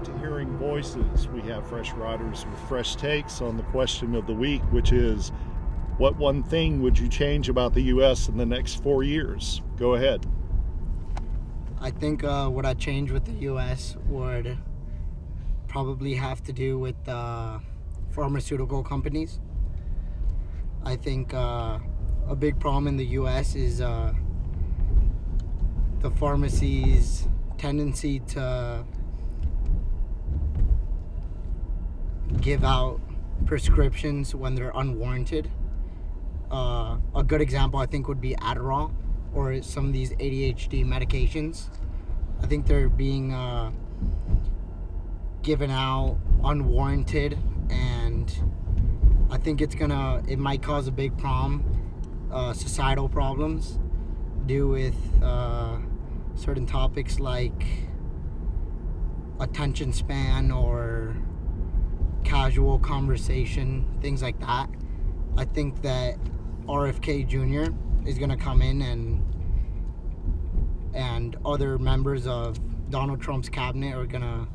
To hearing voices. We have fresh riders with fresh takes on the question of the week, which is, what one thing would you change about the U.S. in the next 4 years? Go ahead. I think what I'd change with the U.S. would probably have to do with pharmaceutical companies. I think a big problem in the U.S. is the pharmacy's tendency to give out prescriptions when they're unwarranted. A good example, I think, would be Adderall or some of these ADHD medications. I think they're being given out unwarranted, and I think it might cause a big problem, societal problems, due with certain topics like attention span or casual conversation, things like that. I think that RFK Jr. is going to come in and other members of Donald Trump's cabinet are going to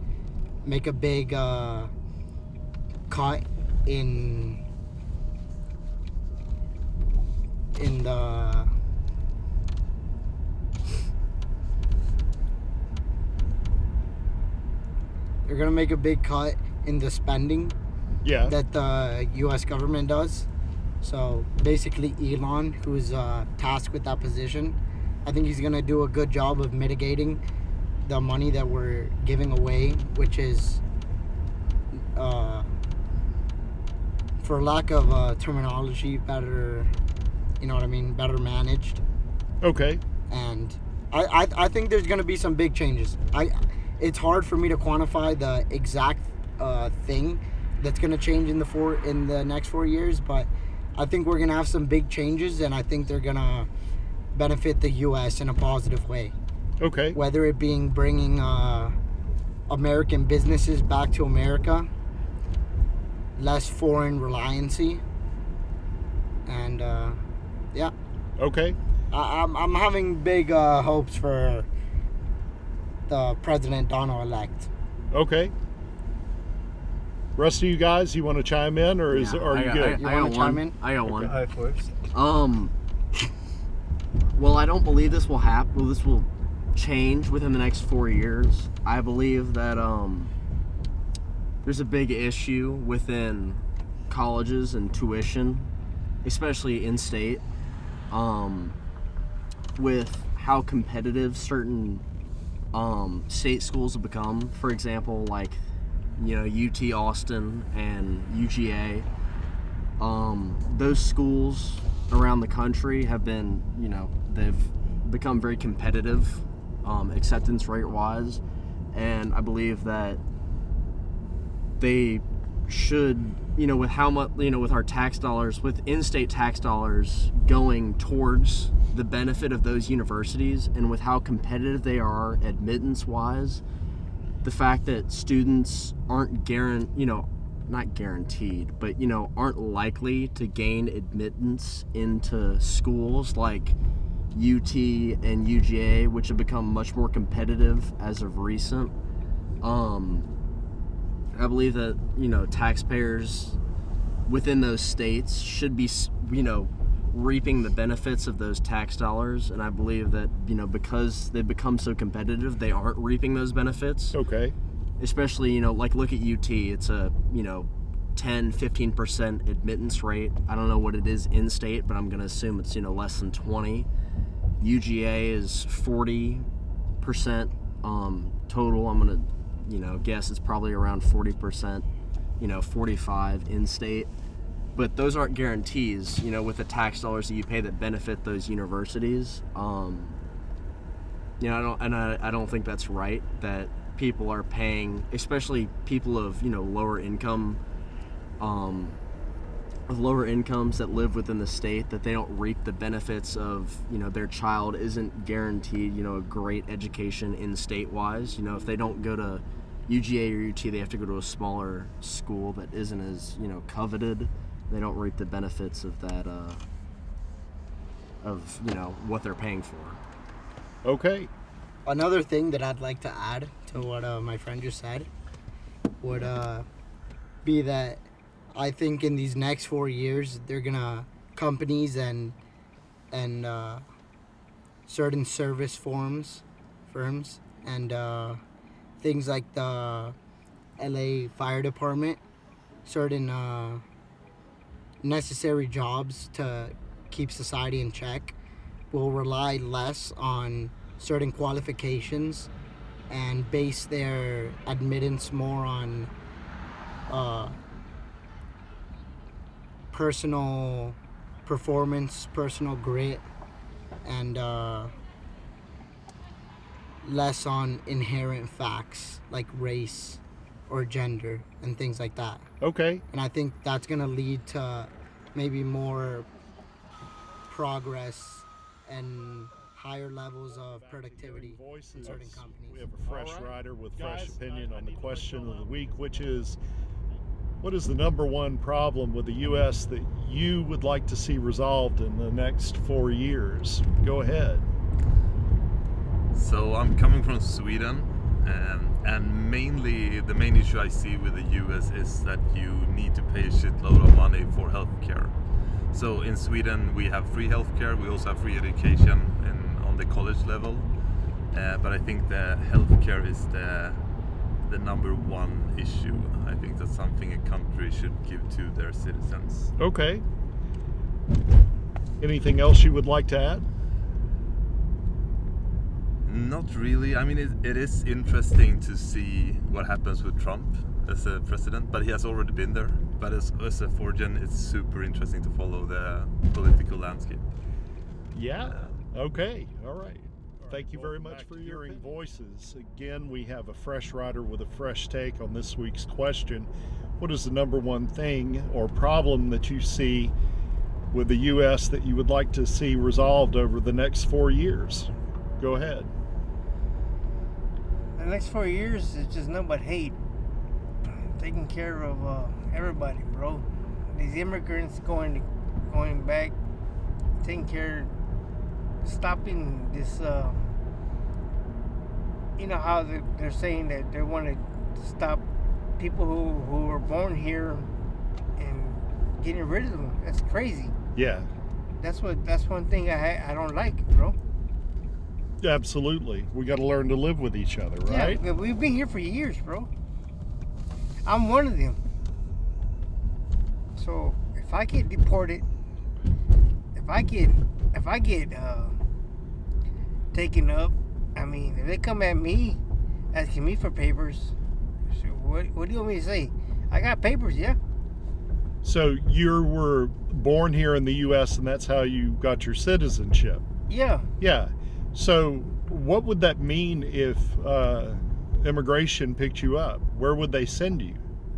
make a big cut in the they're going to make a big cut in the spending that the U.S. government does. So basically Elon, who's tasked with that position, I think he's going to do a good job of mitigating the money that we're giving away, which is, for lack of terminology, better, better managed. Okay. And I think there's going to be some big changes. It's hard for me to quantify the exact thing that's going to change in the next 4 years, but I think we're going to have some big changes, and I think they're going to benefit the U.S. in a positive way. Okay. Whether it being bringing American businesses back to America, less foreign reliancy, and yeah. Okay. I'm having big hopes for the President Donald-elect. Okay. Rest of you guys, you want to chime in, or are you good? You want to chime in? I got one. I first. Well, I don't believe this will happen. Well, this will change within the next 4 years. I believe that there's a big issue within colleges and tuition, especially in-state, with how competitive certain state schools have become. For example, like, UT Austin and UGA. Those schools around the country have been, they've become very competitive, acceptance rate wise, and I believe that they should, with how much, with our tax dollars, with in-state tax dollars going towards the benefit of those universities, and with how competitive they are admittance wise, the fact that students aren't not guaranteed, but aren't likely to gain admittance into schools like UT and UGA, which have become much more competitive as of recent. I believe that taxpayers within those states should be reaping the benefits of those tax dollars, and I believe that because they've become so competitive, they aren't reaping those benefits. Okay. Especially like look at UT. It's a 10-15% admittance rate. I don't know what it is in state, but I'm going to assume it's less than 20. UGA is 40% total. I'm going to guess it's probably around 40%, 45 in state. But those aren't guarantees, with the tax dollars that you pay that benefit those universities. I don't think that's right that people are paying, especially people of lower income, of lower incomes that live within the state, that they don't reap the benefits of their child isn't guaranteed a great education in state wise. If they don't go to UGA or UT, they have to go to a smaller school that isn't as coveted. They don't reap the benefits of that of what they're paying for. Okay. Another thing that I'd like to add to what my friend just said would be that I think in these next 4 years, they're gonna companies and certain service firms and things like the LA Fire Department, certain necessary jobs to keep society in check, will rely less on certain qualifications and base their admittance more on personal performance, personal grit, and less on inherent facts like race or gender and things like that. Okay. And I think that's going to lead to maybe more progress and higher levels of productivity in certain companies. We have a fresh rider with fresh opinion on the question of the week, which is, what is the number one problem with the U.S. that you would like to see resolved in the next 4 years? Go ahead. So I'm coming from Sweden, and mainly the main issue I see with the US is that you need to pay a shitload of money for healthcare. So in Sweden we have free healthcare, we also have free education on the college level, but I think the healthcare is the number one issue. I think that's something a country should give to their citizens. Okay. Anything else you would like to add? Not really. I mean, it is interesting to see what happens with Trump as a president, but he has already been there. But as a foreign, it's super interesting to follow the political landscape. Yeah. Okay. All right. Thank you very much for hearing voices. Again, we have a fresh rider with a fresh take on this week's question. What is the number one thing or problem that you see with the U.S. that you would like to see resolved over the next 4 years? Go ahead. The next 4 years is just nothing but hate. Taking care of everybody, bro. These immigrants going back, taking care, stopping this. You know how they're saying that they want to stop people who were born here and getting rid of them. That's crazy. Yeah. That's one thing I don't like, bro. Absolutely. We got to learn to live with each other, right? Yeah, we've been here for years, bro. I'm one of them. So if I get deported, if I get taken up, I mean, if they come at me asking me for papers, so what do you want me to say? I got papers, yeah. So you were born here in the U.S. and that's how you got your citizenship. Yeah. Yeah. So what would that mean if immigration picked you up? Where would they send you?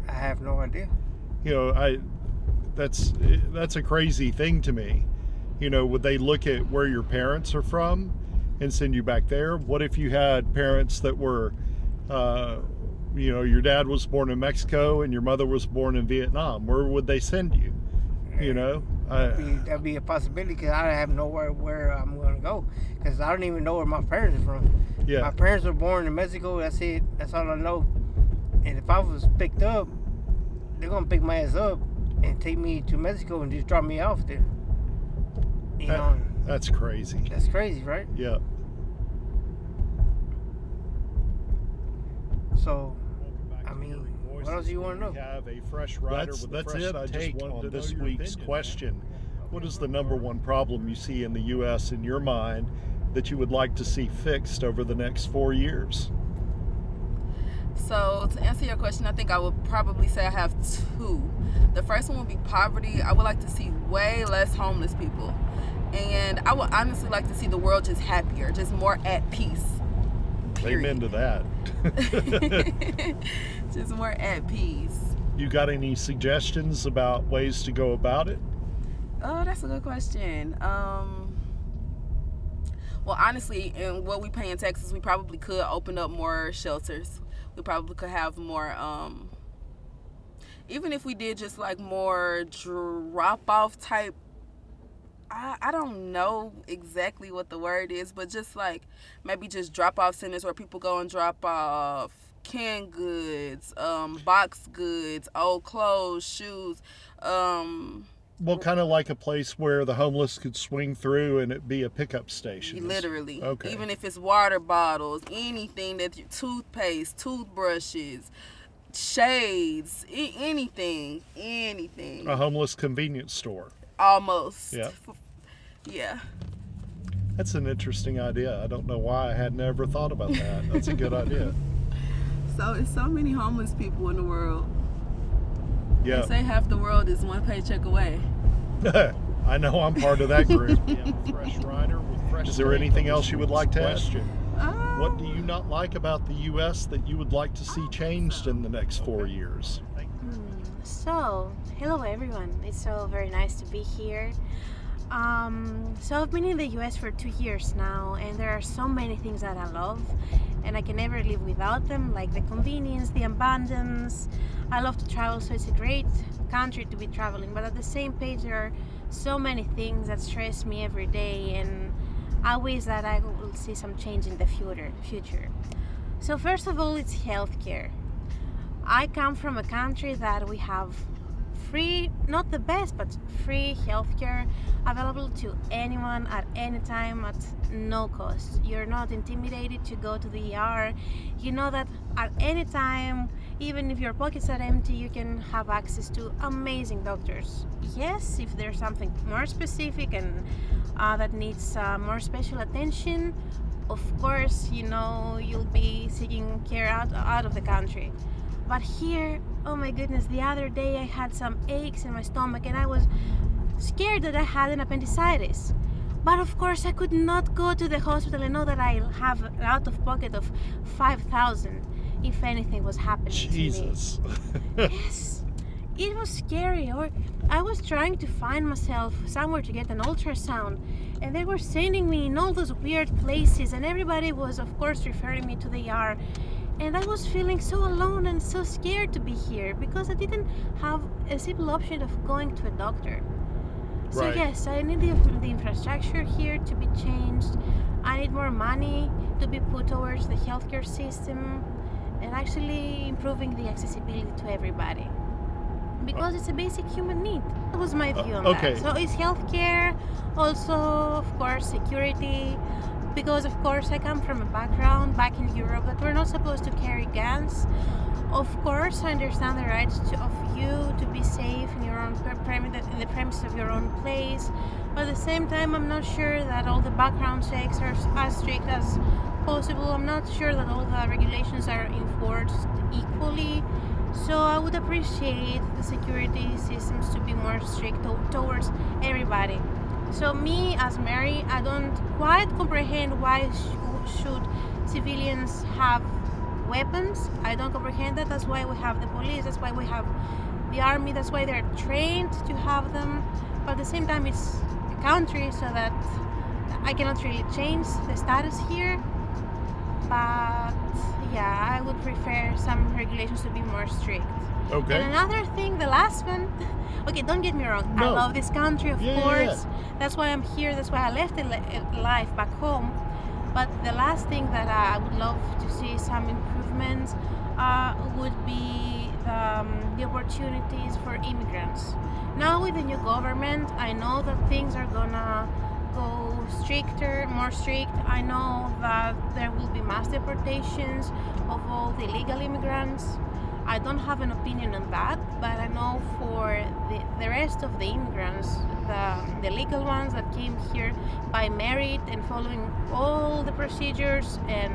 I have no idea. That's a crazy thing to me. Would they look at where your parents are from and send you back there? What if you had parents that were, your dad was born in Mexico and your mother was born in Vietnam? Where would they send you? That'd be a possibility, because I have nowhere where I'm going to go, because I don't even know where my parents are from. Yeah. My parents were born in Mexico. That's it. That's all I know. And if I was picked up, they're going to pick my ass up and take me to Mexico and just drop me off there. That's crazy. That's crazy, right? Yeah. So, I mean, What else do you want to know? We have a fresh rider with a fresh take on this week's question. What is the number one problem you see in the U.S. in your mind that you would like to see fixed over the next 4 years? So to answer your question, I think I would probably say I have two. The first one would be poverty. I would like to see way less homeless people. And I would honestly like to see the world just happier, just more at peace. Period. Amen to that. Just more at peace. You got any suggestions about ways to go about it? Oh, that's a good question. Well, honestly, in what we pay in Texas, we probably could open up more shelters. We probably could have more, even if we did just like more drop-off type, I don't know exactly what the word is, but just like maybe just drop-off centers where people go and drop off canned goods, box goods, old clothes, shoes. Well, kind of like a place where the homeless could swing through and it be a pickup station. Literally. Okay. Even if it's water bottles, anything that toothpaste, toothbrushes, shades, anything. A homeless convenience store. Almost. Yeah. Yeah. That's an interesting idea. I don't know why I had never thought about that. That's a good idea. So it's so many homeless people in the world. Yeah. They say half the world is one paycheck away. I know I'm part of that group. Is there anything else you would like to ask? What do you not like about the U.S. that you would like to see changed in the next 4 years? So, hello everyone. It's so very nice to be here. So I've been in the US for 2 years now, and there are so many things that I love, and I can never live without them, like the convenience, the abundance. I love to travel, so it's a great country to be traveling, but at the same page there are so many things that stress me every day, and I wish that I will see some change in the future. So first of all, it's healthcare. I come from a country that we have free, not the best, but free healthcare available to anyone at any time at no cost. You're not intimidated to go to the ER. You know that at any time, even if your pockets are empty, you can have access to amazing doctors. Yes, if there's something more specific and that needs more special attention, of course, you know, you'll be seeking care out of the country. But here, oh my goodness, the other day I had some aches in my stomach and I was scared that I had an appendicitis. But of course I could not go to the hospital and know that I'll have an out-of-pocket of $5,000 if anything was happening Jesus. to me. Yes, it was scary. Or I was trying to find myself somewhere to get an ultrasound, and they were sending me in all those weird places, and everybody was of course referring me to the ER. And I was feeling so alone and so scared to be here because I didn't have a simple option of going to a doctor. So Right. yes, I need the infrastructure here to be changed. I need more money to be put towards the healthcare system and actually improving the accessibility to everybody. Because it's a basic human need. That was my view on okay. that. So it's healthcare, also of course security, because of course I come from a background back in Europe that we're not supposed to carry guns. Of course I understand the rights of you to be safe in your own in the premises of your own place, but at the same time I'm not sure that all the background checks are as strict as possible. I'm not sure that all the regulations are enforced equally. So I would appreciate the security systems to be more strict towards everybody. So me as Mary, I don't quite comprehend why should civilians have weapons. I don't comprehend that. That's why we have the police. That's why we have the army. That's why they're trained to have them. But at the same time, it's a country, so that I cannot really change the status here. But yeah, I would prefer some regulations to be more strict. Okay. And another thing, the last one. Okay, don't get me wrong. No. I love this country, of Yeah. course. That's why I'm here. That's why I left life back home. But the last thing that I would love to see some improvements would be the opportunities for immigrants. Now with the new government, I know that things are gonna go stricter, more strict. I know that there will be mass deportations of all the illegal immigrants. I don't have an opinion on that, but I know for the rest of the immigrants, the legal ones that came here by merit and following all the procedures and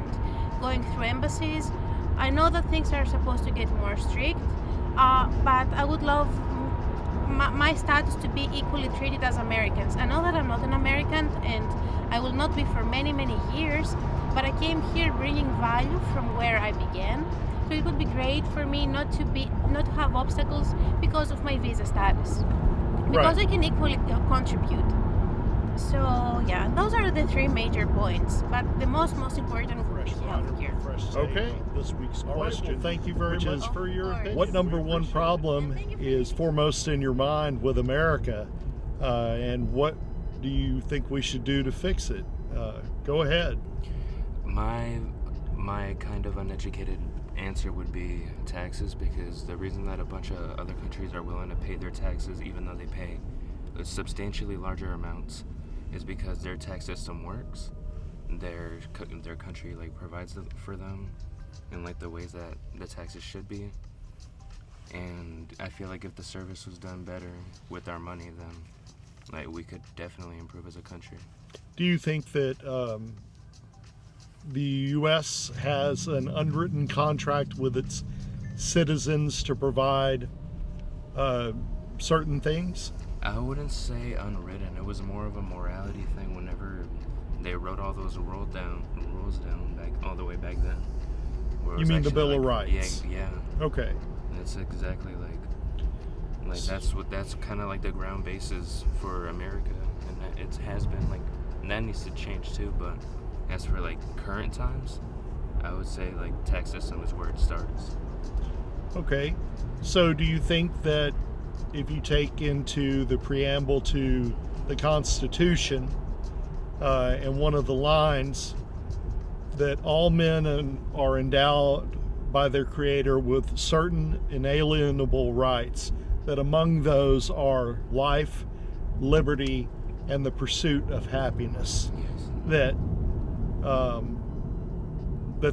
going through embassies, I know that things are supposed to get more strict, but I would love my status to be equally treated as Americans. I know that I'm not an American and I will not be for many, many years, but I came here bringing value from where I began. So it would be great for me not to have obstacles because of my visa status, because I can equally contribute. So yeah, those are the three major points. But the most important would be healthcare. Okay, this week's question. Well, thank you very much for your opinion. What number one problem is foremost in your mind with America, and what do you think we should do to fix it? Go ahead. My kind of uneducated answer would be taxes, because the reason that a bunch of other countries are willing to pay their taxes even though they pay substantially larger amounts is because their tax system works. Their country like provides for them in like the ways that the taxes should be, and I feel like if the service was done better with our money, then like we could definitely improve as a country. Do you think that the U.S. has an unwritten contract with its citizens to provide certain things? I wouldn't say unwritten. It was more of a morality thing whenever they wrote all those rules down back all the way back then. You mean the Bill of Rights? Yeah. Okay. That's exactly like that's kind of like the ground basis for America, and it has been like, and that needs to change too. But as for like current times, I would say like tax system is where it starts. Okay. So do you think that if you take into the preamble to the Constitution, and one of the lines that all men are endowed by their Creator with certain inalienable rights, that among those are life, liberty, and the pursuit of happiness, Yes. that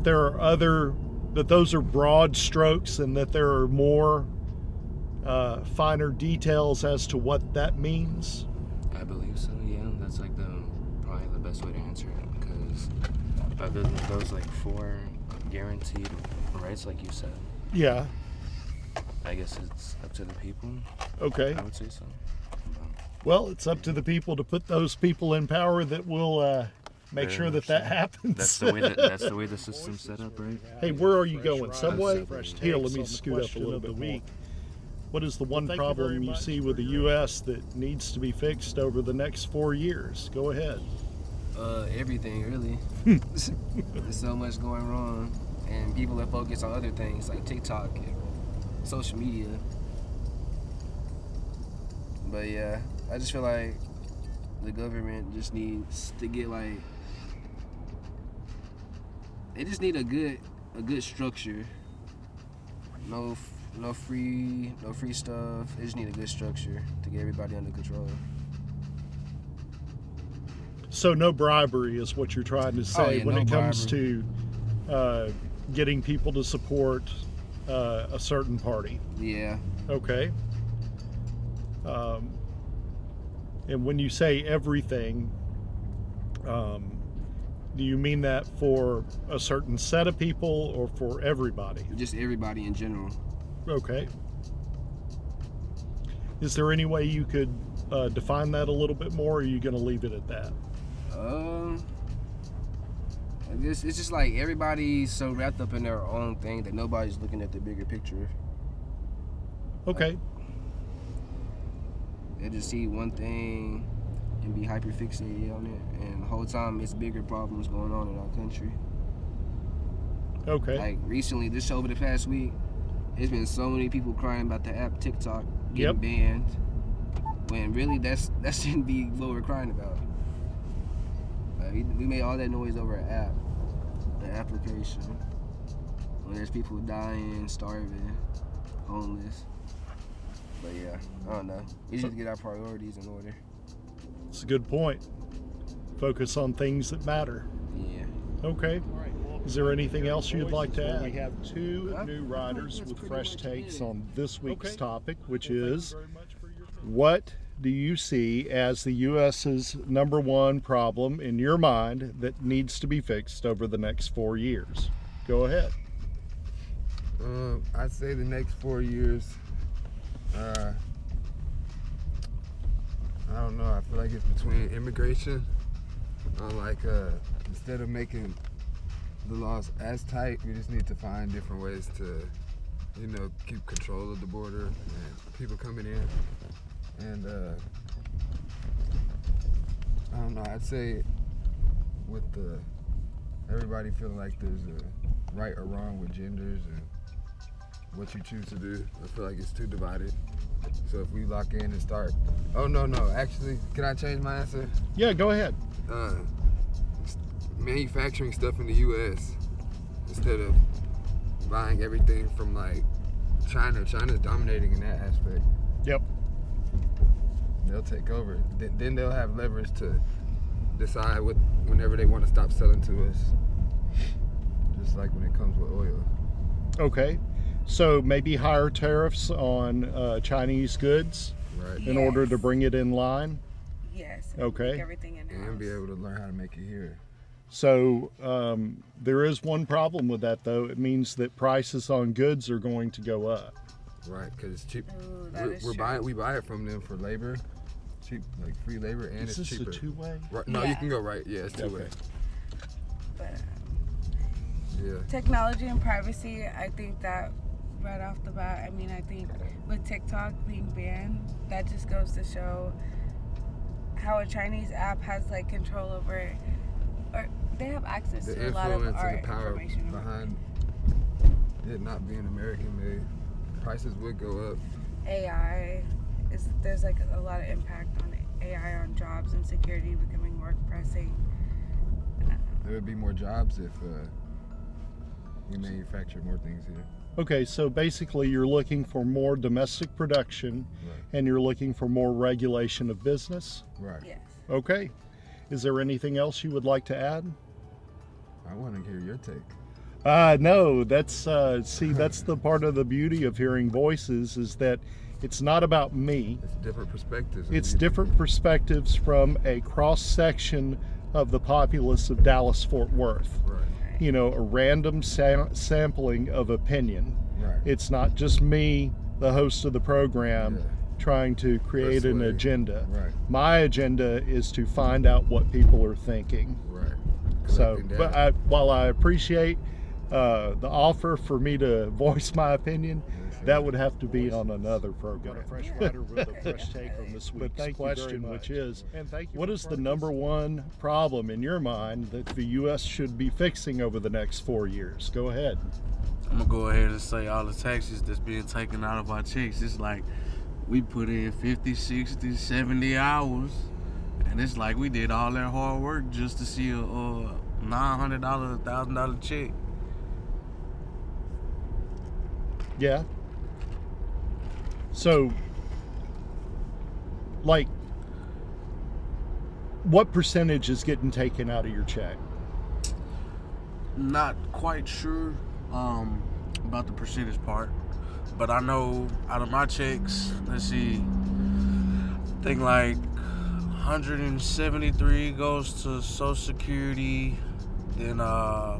there are that those are broad strokes, and that there are more finer details as to what that means? I believe so. Yeah, that's like probably the best way to answer it, because other than those like 4 guaranteed rights, like you said, Yeah. I guess it's up to the people. Okay. I would say so. Well, it's up to the people to put those people in power that will make sure that happens. That's the way the system's set up, right? Hey, where are you going? Subway? Fresh Here, let me scoot up a little bit more. What is the one problem you see with the U.S. that needs to be fixed over the next 4 years? Go ahead. Everything, really. There's so much going wrong, and people are focused on other things like TikTok and social media. But yeah, I just feel like the government just needs to get like, they just need a good structure. No free stuff. They just need a good structure to get everybody under control. So no bribery is what you're trying to say when it comes bribery. to getting people to support a certain party. Yeah. Okay. And when you say everything, do you mean that for a certain set of people or for everybody? Just everybody in general. Okay. Is there any way you could define that a little bit more, or are you going to leave it at that? I guess it's just like everybody's so wrapped up in their own thing that nobody's looking at the bigger picture. Okay. They just see one thing and be hyper fixated on it, and the whole time it's bigger problems going on in our country. Okay. Like recently, over the past week, there's been so many people crying about the app TikTok getting banned, when really that shouldn't be what we're crying about. Like, we made all that noise over an app, an application, when there's people dying, starving, homeless. But yeah, I don't know. We just need to get our priorities in order. It's a good point. Focus on things that matter. Yeah. Okay. All right. Well, Is there anything else you'd like to add? We have two new riders with fresh takes on this week's topic, which is, what do you see as the U.S.'s number one problem in your mind that needs to be fixed over the next 4 years? Go ahead. I'd say the next 4 years, I don't know, I feel like it's between immigration, instead of making the laws as tight, we just need to find different ways to, keep control of the border and people coming in. And I don't know, I'd say with everybody feeling like there's a right or wrong with genders and what you choose to do, I feel like it's too divided. So if we lock in and start, actually, can I change my answer? Yeah, go ahead. Manufacturing stuff in the U.S. instead of buying everything from like China. China's dominating in that aspect. Yep. They'll take over. Then they'll have leverage to decide whenever they want to stop selling to us. Just like when it comes with oil. Okay. So maybe higher tariffs on Chinese goods in order to bring it in line? Yes. Okay. Make everything in-house. And be able to learn how to make it here. So there is one problem with that, though. It means that prices on goods are going to go up. Right, because it's cheap. Ooh, We buy it from them for labor, cheap, like free labor, and Is it's cheaper. this a two-way? Right, no, you can go right. Yeah, it's two-way. But Yeah. technology and privacy, I think that right off the bat, I think with TikTok being banned, that just goes to show how a Chinese app has like control over, or they have access The to a lot of influence our and the power information. behind it not being American made, prices would go up. AI there's like a lot of impact on AI on jobs and security becoming more pressing. There would be more jobs if we manufactured more things here. Okay, so basically you're looking for more domestic production and you're looking for more regulation of business? Right. Yes. Okay. Is there anything else you would like to add? I want to hear your take. No, that's that's the part of the beauty of hearing voices, is that it's not about me. It's different perspectives. It's different perspectives from a cross-section of the populace of Dallas-Fort Worth. Right. A random sampling of opinion. Right. It's not just me, the host of the program, trying to create an agenda. Right. My agenda is to find out what people are thinking. Right. So, but while I appreciate the offer for me to voice my opinion, that would have to be on another program. Got a fresh rider with a fresh take on this week's question, which is, what is the number one problem in your mind that the U.S. should be fixing over the next 4 years? Go ahead. I'm gonna go ahead and say all the taxes that's being taken out of our checks. It's like we put in 50, 60, 70 hours, and it's like we did all that hard work just to see a $900, $1,000 check. Yeah. So, like, what percentage is getting taken out of your check? Not quite sure about the percentage part, but I know out of my checks, let's see, I think like 173 goes to Social Security. Then I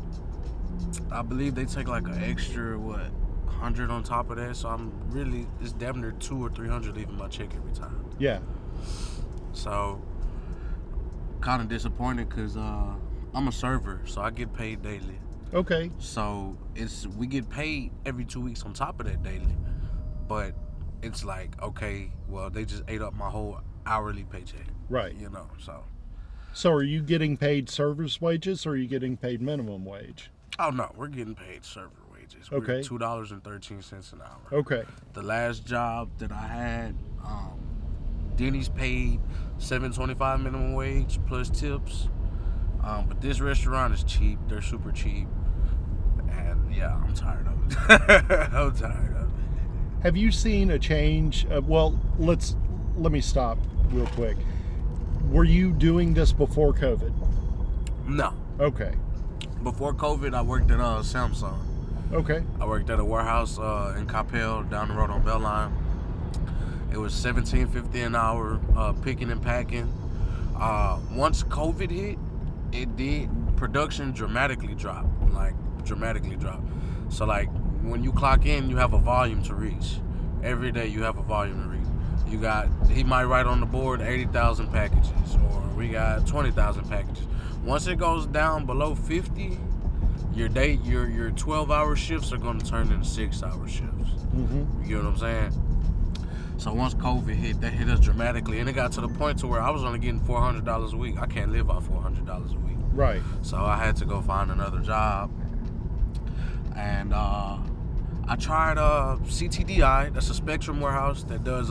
believe they take like an extra 100 on top of that. So it's damn near 200 or 300 leaving my check every time. Yeah. So kind of disappointed because I'm a server, so I get paid daily. Okay. So we get paid every 2 weeks on top of that daily, but it's like, okay, well, they just ate up my whole hourly paycheck. Right. So are you getting paid server's wages, or are you getting paid minimum wage? Oh no, we're getting paid server wages. Okay. We're $2.13 an hour. Okay. The last job that I had, Denny's paid $7.25 minimum wage plus tips. But this restaurant is cheap. They're super cheap. And yeah, I'm tired of it. I'm tired of it. Have you seen a change? Let me stop real quick. Were you doing this before COVID? No. Okay. Before COVID, I worked at Samsung. Okay. I worked at a warehouse in Coppell, down the road on Belline. It was $17.50 an hour, picking and packing. Once COVID hit, production dramatically dropped. So like when you clock in, you have a volume to reach. Every day you have a volume to reach. He might write on the board 80,000 packages, or we got 20,000 packages. Once it goes down below 50, your 12-hour shifts are going to turn into 6-hour shifts. Mm-hmm. You get what I'm saying? So once COVID hit, that hit us dramatically, and it got to the point to where I was only getting $400 a week. I can't live off $400 a week. Right. So I had to go find another job, and I tried CTDI. That's a Spectrum warehouse that does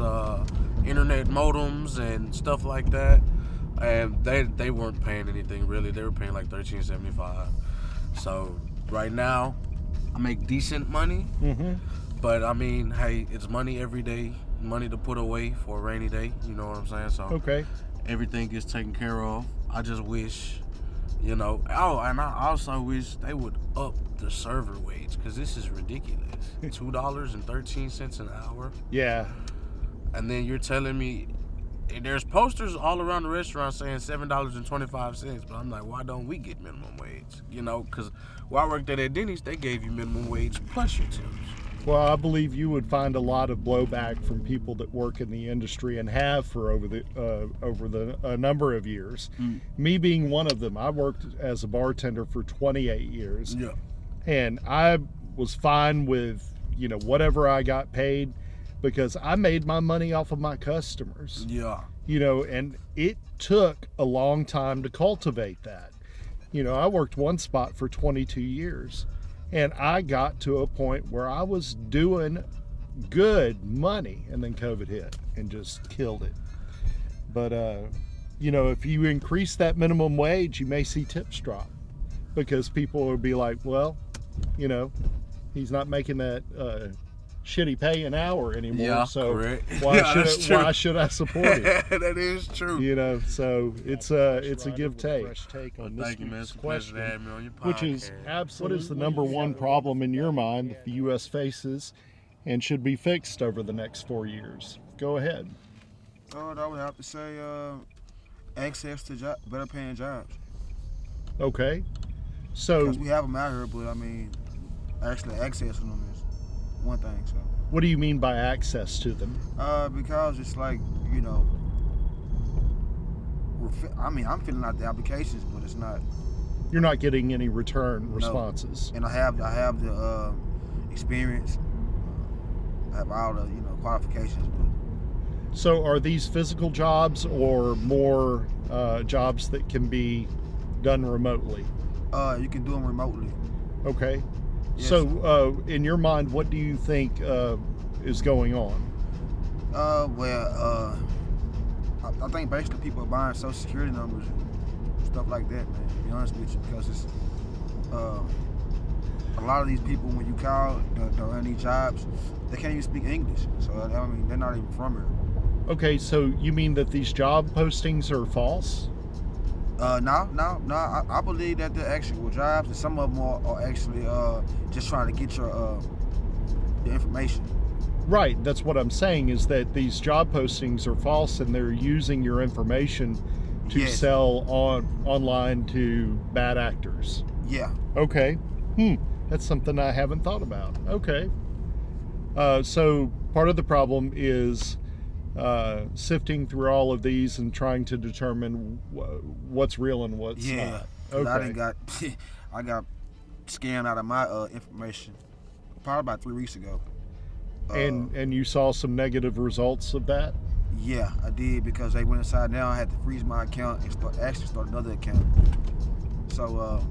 internet modems and stuff like that. And they weren't paying anything really. They were paying like $13.75. So right now, I make decent money. Mm-hmm. But I mean, hey, it's money every day. Money to put away for a rainy day. You know what I'm saying? So Okay. everything gets taken care of. I just wish, and I also wish they would up the server wage, because this is ridiculous. $2.13 an hour. Yeah. And then you're telling me there's posters all around the restaurant saying $7.25, but I'm like, why don't we get minimum wage? Because where I worked at Denny's, they gave you minimum wage plus your tips. Well, I believe you would find a lot of blowback from people that work in the industry and have for over the number of years. Me being one of them. I worked as a bartender for 28 years. Yeah. And I was fine with, whatever I got paid, because I made my money off of my customers. Yeah. And it took a long time to cultivate that. I worked one spot for 22 years. And I got to a point where I was doing good money, and then COVID hit and just killed it. But, if you increase that minimum wage, you may see tips drop, because people will be like, well, he's not making that shitty pay an hour anymore. Yeah, so correct. Why should I support it? That is true. So it's a give take. On this Thank you, man. It's a pleasure to have me on your podcast. Which is what is the number one problem in your mind that the U.S. faces and should be fixed over the next 4 years? Go ahead. I would have to say access to better paying jobs. Okay. So because we have them out here, but I mean, actually accessing them is one thing. So. What do you mean by access to them? Because it's like, I'm filling out the applications, but it's not. You're not getting any return responses. No. And I have the experience. I have all the qualifications. But. So are these physical jobs or more jobs that can be done remotely? You can do them remotely. Okay. Yes. So in your mind, what do you think is going on? I think basically people are buying Social Security numbers and stuff like that, man, to be honest with you, because it's a lot of these people, when you call on these jobs, they can't even speak English. So, I mean, they're not even from here. Okay, so you mean that these job postings are false? No. I believe that they're actual jobs, and some of them are actually just trying to get your information. Right, that's what I'm saying, is that these job postings are false and they're using your information to sell online to bad actors. Yeah. Okay. That's something I haven't thought about. Okay. So part of the problem is sifting through all of these and trying to determine what's real and what's not. Okay. I got scammed out of my information probably about 3 weeks ago. And you saw some negative results of that? Yeah, I did, because they went inside. Now I had to freeze my account and start another account. So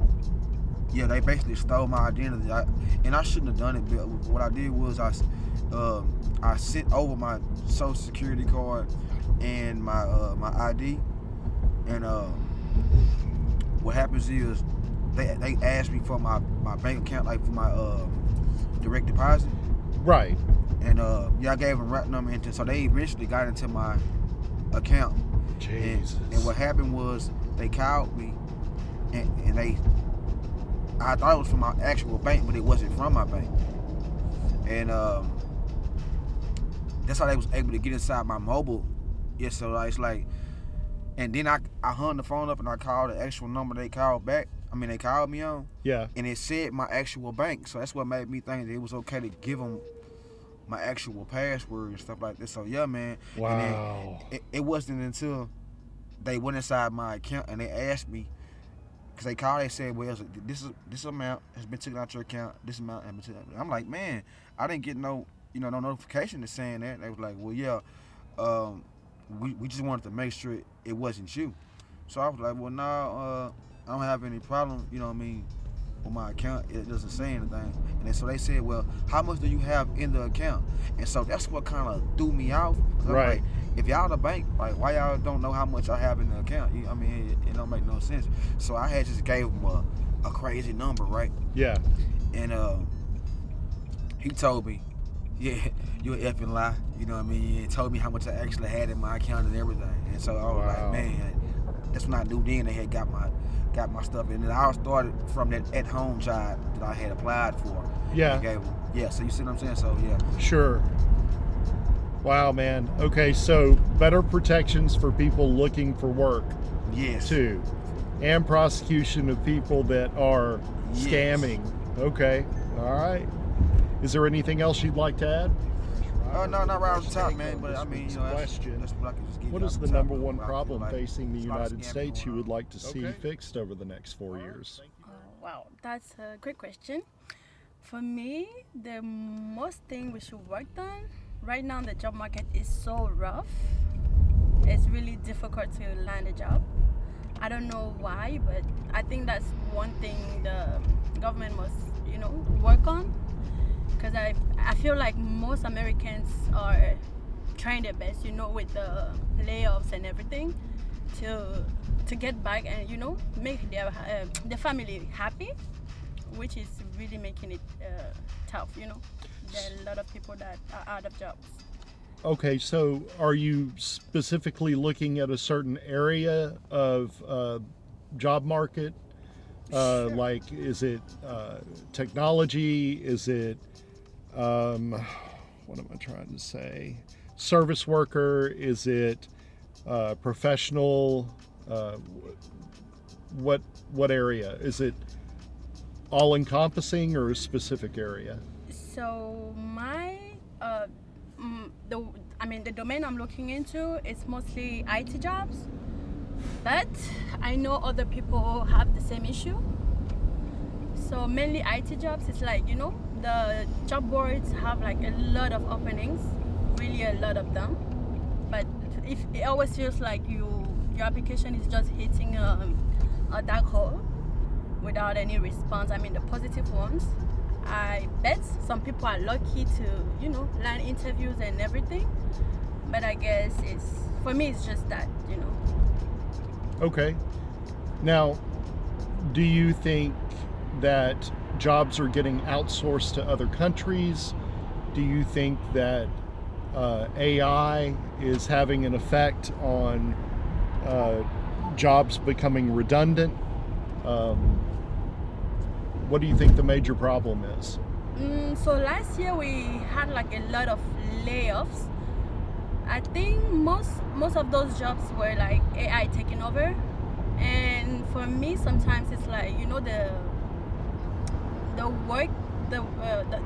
they basically stole my identity, and I shouldn't have done it. But what I did was I sent over my Social Security card and my ID, and what happens is they asked me for my bank account, like for my direct deposit. Right. And I gave them right number into, so they eventually got into my account. Jesus. And what happened was they called me and I thought it was from my actual bank, but it wasn't from my bank. And that's how they was able to get inside my mobile. Yeah, so it's like, and then I hung the phone up and I called the actual number they called back. I mean, they called me on. Yeah. And it said my actual bank. So that's what made me think that it was okay to give them my actual password and stuff like this. So yeah, man. Wow. And it wasn't until they went inside my account and they asked me, because they called, they said, well, this amount has been taken out your account. This amount has been taken out. I'm like, man, I didn't get no notification that's saying that. They was like, well, yeah, we just wanted to make sure it wasn't you. So I was like, well, no, I don't have any problem, you know what I mean, with my account. It doesn't say anything. And then so they said, well, how much do you have in the account? And so that's what kind of threw me off. Right. Like, if y'all the bank, like, why y'all don't know how much I have in the account? I mean, it don't make no sense. So I had just gave him a crazy number, right? Yeah. And he told me, yeah, you an effing lie. You know what I mean? He told me how much I actually had in my account and everything. And so I was like, man, that's when I knew then they had got my stuff. And then I started from that at-home job that I had applied for. Yeah. So you see what I'm saying? So yeah. Sure. Wow, man. Okay, so better protections for people looking for work. Yes. Too. And prosecution of people that are scamming. Okay. All right. Is there anything else you'd like to add? No, not right off the top, man. But I mean, you know, that's what I can just give what you is off the top, number but one I feel problem like facing the there's a lot of United scamming States you going would on. like to see fixed over the next 4 years? Wow, that's a great question. For me, the most thing we should work on right now, the job market is so rough. It's really difficult to land a job. I don't know why, but I think that's one thing the government must, work on. Because I feel like most Americans are trying their best, with the layoffs and everything, to get back and make their family happy, which is really making it tough. There are a lot of people that are out of jobs. Okay, so are you specifically looking at a certain area of job market? Sure. Like, is it technology? Is it, what am I trying to say? Service worker? Is it professional? What area? Is it all encompassing or a specific area? So my the domain I'm looking into is mostly IT jobs, but I know other people have the same issue. So mainly IT jobs is like, the job boards have like a lot of openings, really a lot of them, but if it always feels like your application is just hitting a dark hole without any response. I mean, the positive ones, I bet some people are lucky to, land interviews and everything. But I guess for me, it's just that, Okay. Now, do you think that jobs are getting outsourced to other countries? Do you think that AI is having an effect on jobs becoming redundant? What do you think the major problem is? So last year we had like a lot of layoffs. I think most of those jobs were like AI taking over, and for me sometimes it's like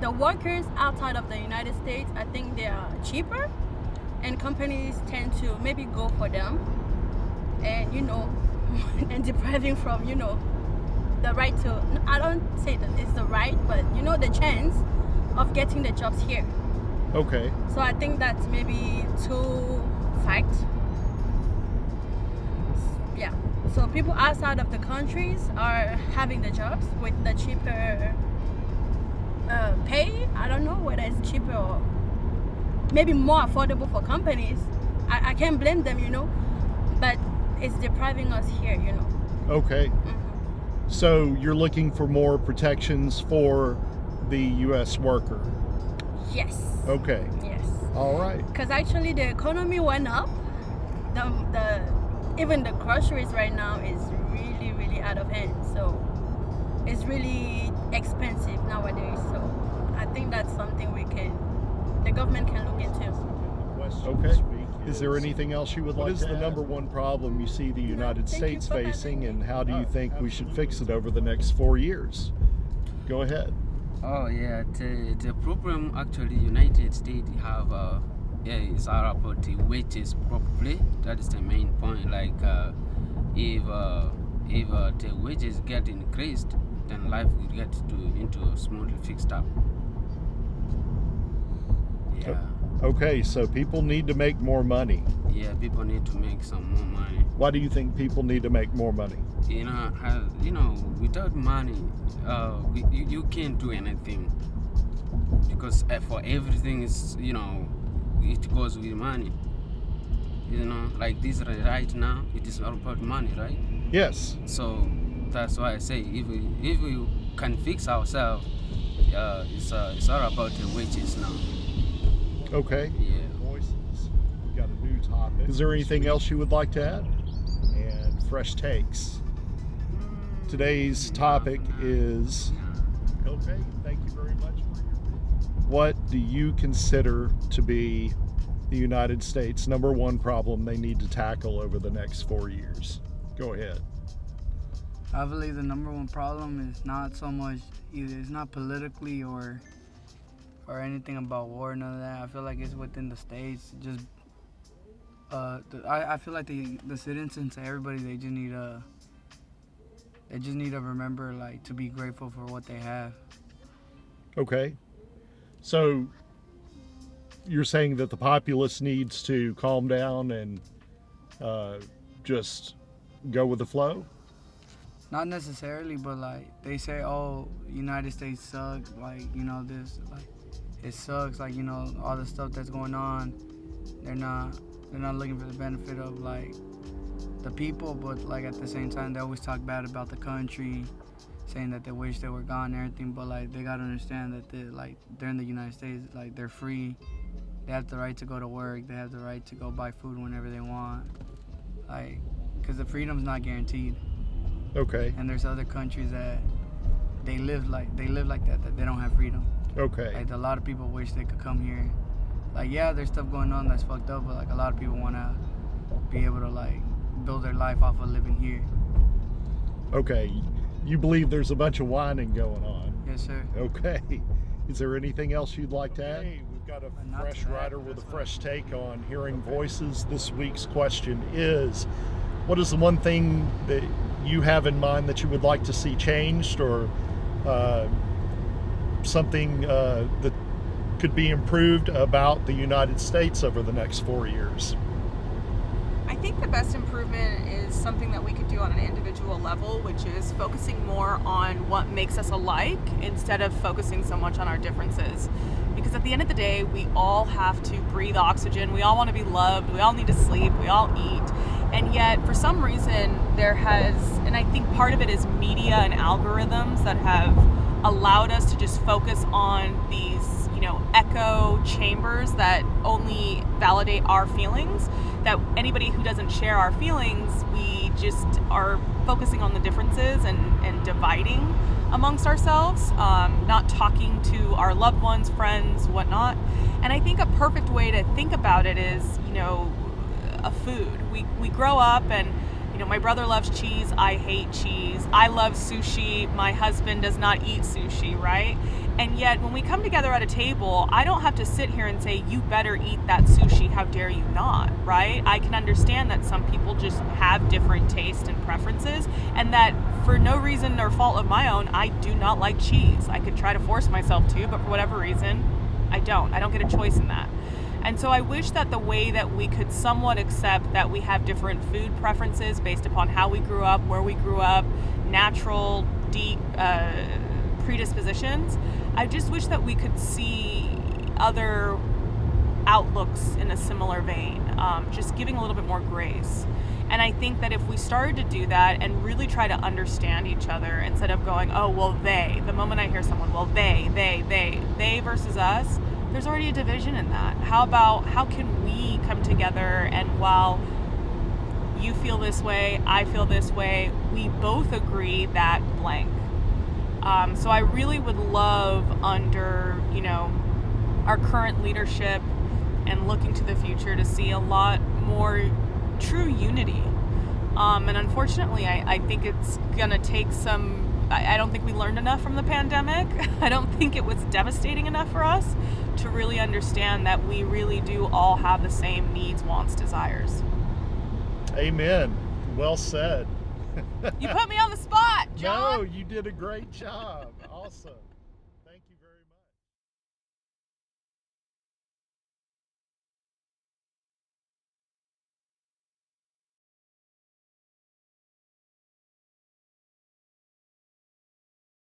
the workers outside of the United States, I think they are cheaper, and companies tend to maybe go for them, and and depriving from the right to, I don't say that it's the right, but the chance of getting the jobs here. Okay. So I think that's maybe two facts. Yeah. So people outside of the countries are having the jobs with the cheaper pay. I don't know whether it's cheaper or maybe more affordable for companies. I can't blame them, but it's depriving us here, Okay. So you're looking for more protections for the U.S. worker? Yes. Okay. Yes. All right. Because actually the economy went up. Even the groceries right now is really, really out of hand. So it's really expensive nowadays. So I think that's something the government can look into. Okay. Is there anything else you would like to add? What is the number one problem you see the United States facing, and how do you think we should fix it over the next 4 years? Go ahead. Oh yeah, the problem actually United States have is about the wages probably. That is the main point. Like if the wages get increased, then life will get into a smoothly fixed up. Yeah. Okay, so people need to make more money. Yeah, people need to make some more money. Why do you think people need to make more money? Without money, you can't do anything. Because for everything is, it goes with money. Like this right now, it is all about money, right? Yes. So that's why I say if we can fix ourselves, it's all about the wages now. Okay. Yeah. Voices. Got a new topic. Is there anything else you would like to add? And fresh takes. Today's topic is. Okay. Thank you very much. What do you consider to be the United States' number one problem they need to tackle over the next 4 years? Go ahead. I believe the number one problem is not so much either. It's not politically or anything about war, none of that. I feel like it's within the states. Just I feel like the citizens, everybody, they just need to remember, like, to be grateful for what they have. Okay. So you're saying that the populace needs to calm down and just go with the flow? Not necessarily, but like they say, oh, United States sucks, like, this, like, it sucks, like, all the stuff that's going on. They're not looking for the benefit of, like, the people, but, like, at the same time, they always talk bad about the country, saying that they wish they were gone and everything, but, like, they gotta understand that they're in the United States, like, they're free. They have the right to go to work. They have the right to go buy food whenever they want, like, because the freedom's not guaranteed. Okay. And there's other countries that they live like that they don't have freedom. Okay. Like, a lot of people wish they could come here. Like, yeah, there's stuff going on that's fucked up, but, like, a lot of people want to be able to, like, build their life off of living here. Okay. You believe there's a bunch of whining going on? Yes, sir. Okay. Is there anything else you'd like to add? Hey, we've got a fresh writer with a fresh take on hearing voices. This week's question is, what is the one thing that you have in mind that you would like to see changed, or something that could be improved about the United States over the next 4 years? I think the best improvement is something that we could do on an individual level, which is focusing more on what makes us alike instead of focusing so much on our differences. Because at the end of the day, we all have to breathe oxygen. We all want to be loved. We all need to sleep. We all eat. And yet, for some reason, and I think part of it is media and algorithms that have allowed us to just focus on these, echo chambers that only validate our feelings, that anybody who doesn't share our feelings, we just are focusing on the differences and dividing amongst ourselves, not talking to our loved ones, friends, whatnot. And I think a perfect way to think about it is, a food. We grow up and, my brother loves cheese, I hate cheese. I love sushi, my husband does not eat sushi, right? And yet when we come together at a table, I don't have to sit here and say, you better eat that sushi, how dare you not, right? I can understand that some people just have different tastes and preferences, and that for no reason or fault of my own, I do not like cheese. I could try to force myself to, but for whatever reason, I don't get a choice in that. And so I wish that the way that we could somewhat accept that we have different food preferences based upon how we grew up, where we grew up, natural, deep predispositions, I just wish that we could see other outlooks in a similar vein, just giving a little bit more grace. And I think that if we started to do that and really try to understand each other instead of going, oh, well, they, the moment I hear someone, well, they versus us, there's already a division in that. How can we come together, and while you feel this way, I feel this way, we both agree that blank. So I really would love under, our current leadership and looking to the future to see a lot more true unity. And unfortunately, I think it's going to take I don't think we learned enough from the pandemic. I don't think it was devastating enough for us to really understand that we really do all have the same needs, wants, desires. Amen. Well said. You put me on the spot, John. No, you did a great job. Awesome.